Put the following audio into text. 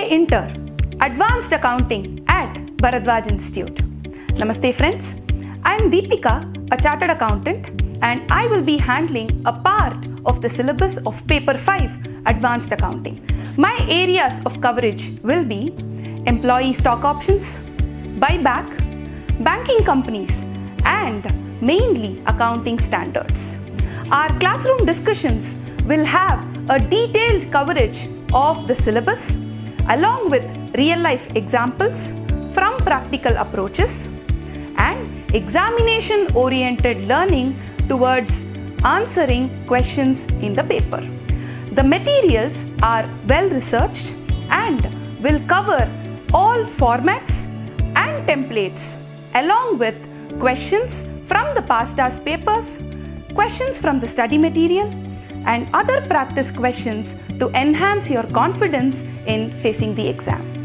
Inter, Advanced Accounting at Bharadwaj Institute. Namaste friends, I am Deepika, a chartered accountant, and I will be handling a part of the syllabus of Paper 5, Advanced Accounting. My areas of coverage will be employee stock options, buyback, banking companies, and mainly accounting standards. Our classroom discussions will have a detailed coverage of the syllabus along with real-life examples from practical approaches and examination-oriented learning towards answering questions in the paper. The materials are well researched and will cover all formats and templates along with questions from the past hours papers, questions from the study material, and other practice questions to enhance your confidence in facing the exam.